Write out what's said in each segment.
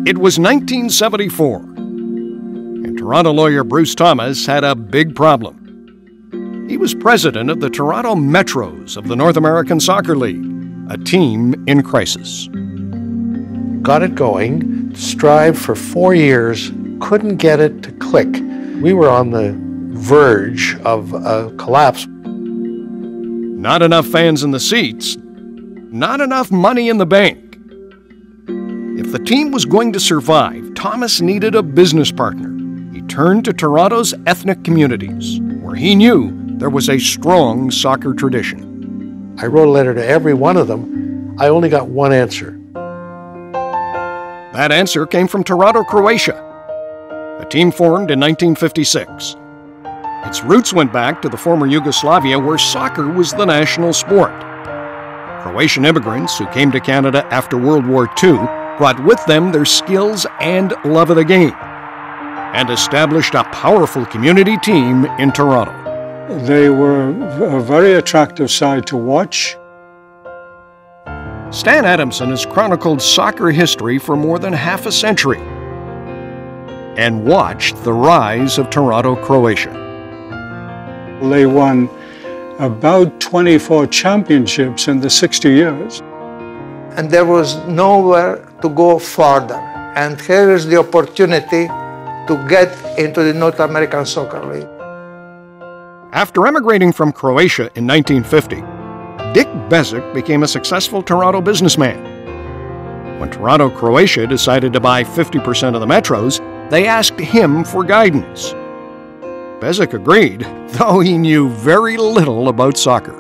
It was 1974, and Toronto lawyer Bruce Thomas had a big problem. He was president of the Toronto Metros of the North American Soccer League, a team in crisis. Got it going, strived for 4 years, couldn't get it to click. We were on the verge of a collapse. Not enough fans in the seats, not enough money in the bank. If the team was going to survive, Thomas needed a business partner. He turned to Toronto's ethnic communities, where he knew there was a strong soccer tradition. I wrote a letter to every one of them. I only got one answer. That answer came from Toronto, Croatia, a team formed in 1956. Its roots went back to the former Yugoslavia, where soccer was the national sport. Croatian immigrants who came to Canada after World War II brought with them their skills and love of the game, and established a powerful community team in Toronto. They were a very attractive side to watch. Stan Adamson has chronicled soccer history for more than half a century and watched the rise of Toronto, Croatia. They won about 24 championships in the 60 years. And there was nowhere to go further. And here is the opportunity to get into the North American Soccer League. After emigrating from Croatia in 1950, Dick Bezic became a successful Toronto businessman. When Toronto, Croatia decided to buy 50% of the Metros, they asked him for guidance. Bezic agreed, though he knew very little about soccer.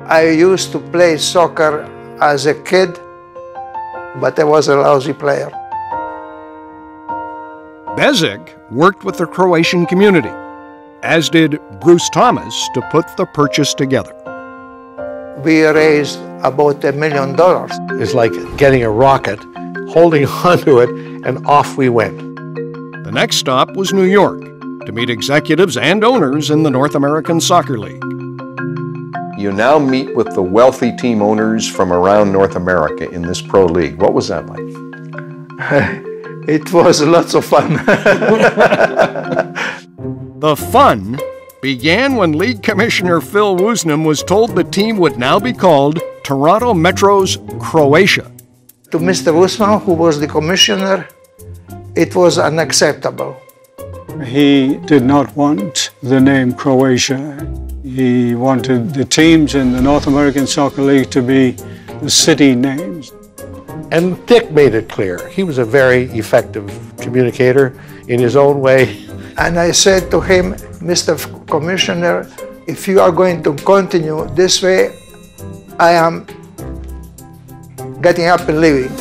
I used to play soccer as a kid, but I was a lousy player. Bezic worked with the Croatian community, as did Bruce Thomas, to put the purchase together. We raised about $1 million. It's like getting a rocket, holding onto it, and off we went. The next stop was New York, to meet executives and owners in the North American Soccer League. You now meet with the wealthy team owners from around North America in this pro league. What was that like? It was lots of fun. The fun began when League Commissioner Phil Woosnam was told the team would now be called Toronto Metros Croatia. To Mr. Woosnam, who was the commissioner, it was unacceptable. He did not want the name Croatia. He wanted the teams in the North American Soccer League to be the city names. And Dick made it clear. He was a very effective communicator in his own way. And I said to him, Mr. Commissioner, if you are going to continue this way, I am getting up and leaving.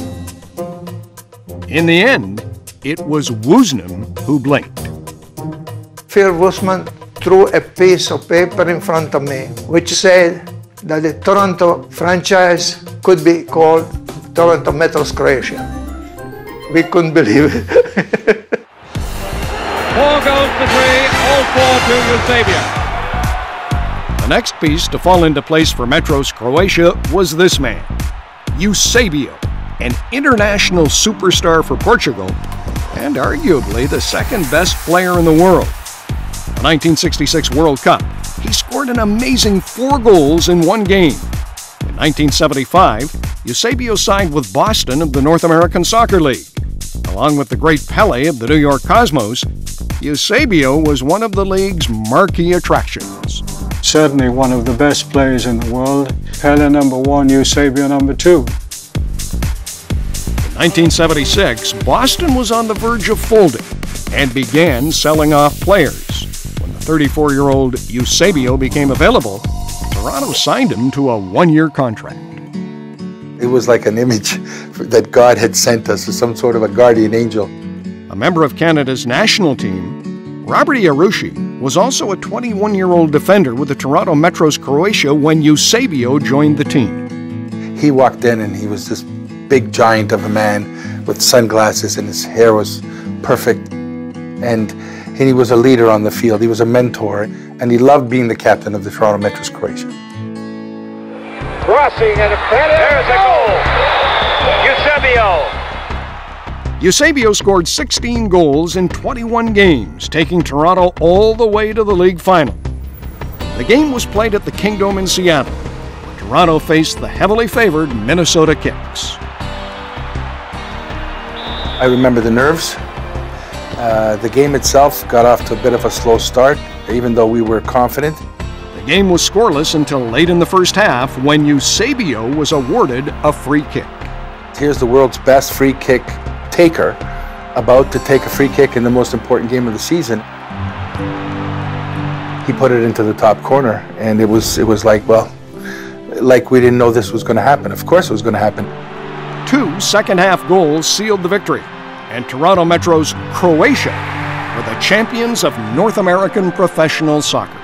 In the end, it was Woosnam who blinked. Phil Woosnam threw a piece of paper in front of me, which said that the Toronto franchise could be called Toronto Metros Croatia. We couldn't believe it. 4 goals to 3, all 4 to Eusebio. The next piece to fall into place for Metros Croatia was this man, Eusebio, an international superstar for Portugal and arguably the second best player in the world. The 1966 World Cup, he scored an amazing 4 goals in 1 game. In 1975, Eusebio signed with Boston of the North American Soccer League. Along with the great Pele of the New York Cosmos, Eusebio was one of the league's marquee attractions. Certainly one of the best players in the world. Pele #1, Eusebio #2. In 1976, Boston was on the verge of folding and began selling off players. When the 34-year-old Eusebio became available, Toronto signed him to a 1-year contract. It was like an image that God had sent us, as some sort of a guardian angel. A member of Canada's national team, Robert Iarushi was also a 21-year-old defender with the Toronto Metros Croatia when Eusebio joined the team. He walked in and he was this big giant of a man with sunglasses, and his hair was perfect. And he was a leader on the field. He was a mentor, and he loved being the captain of the Toronto Metros Croatia. Crossing and a there's a goal! Eusebio! Eusebio scored 16 goals in 21 games, taking Toronto all the way to the league final. The game was played at the Kingdome in Seattle, where Toronto faced the heavily favored Minnesota Kicks. I remember the nerves. The game itself got off to a bit of a slow start, even though we were confident. The game was scoreless until late in the first half when Eusebio was awarded a free kick. Here's the world's best free kick taker about to take a free kick in the most important game of the season. He put it into the top corner, and it was like, well, like we didn't know this was going to happen. Of course it was going to happen. 2 second-half goals sealed the victory, and Toronto Metro's Croatia were the champions of North American professional soccer.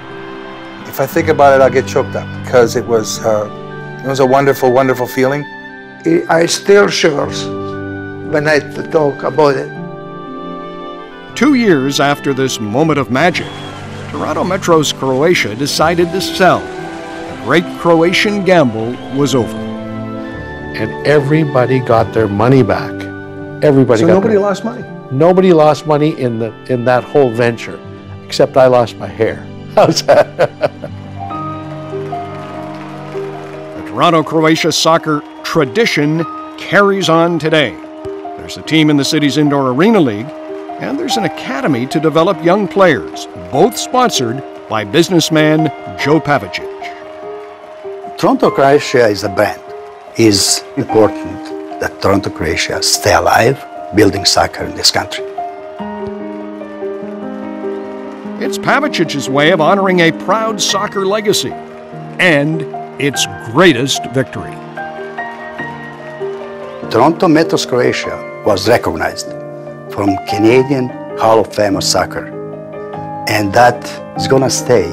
If I think about it, I'll get choked up because it was a wonderful, wonderful feeling. I still shivers when I talk about it. 2 years after this moment of magic, Toronto Metro's Croatia decided to sell. The great Croatian gamble was over. And everybody got their money back. Everybody So got nobody their, lost money? Nobody lost money in that whole venture, except I lost my hair. How's that? The Toronto-Croatia soccer tradition carries on today. There's a team in the city's indoor arena league, and there's an academy to develop young players, both sponsored by businessman Joe Pavicic. Toronto Croatia is a brand. It is important that Toronto Croatia stay alive, building soccer in this country. It's Pavicic's way of honoring a proud soccer legacy and its greatest victory. Toronto Metro Croatia was recognized from Canadian Hall of Fame of Soccer, and that is going to stay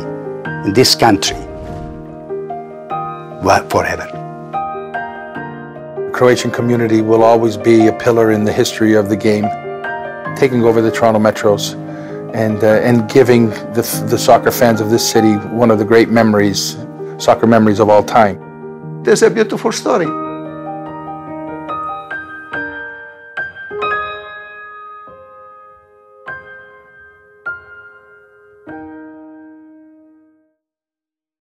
in this country forever. The Croatian community will always be a pillar in the history of the game, taking over the Toronto Metros and giving the soccer fans of this city one of the great memories, soccer memories of all time. There's a beautiful story.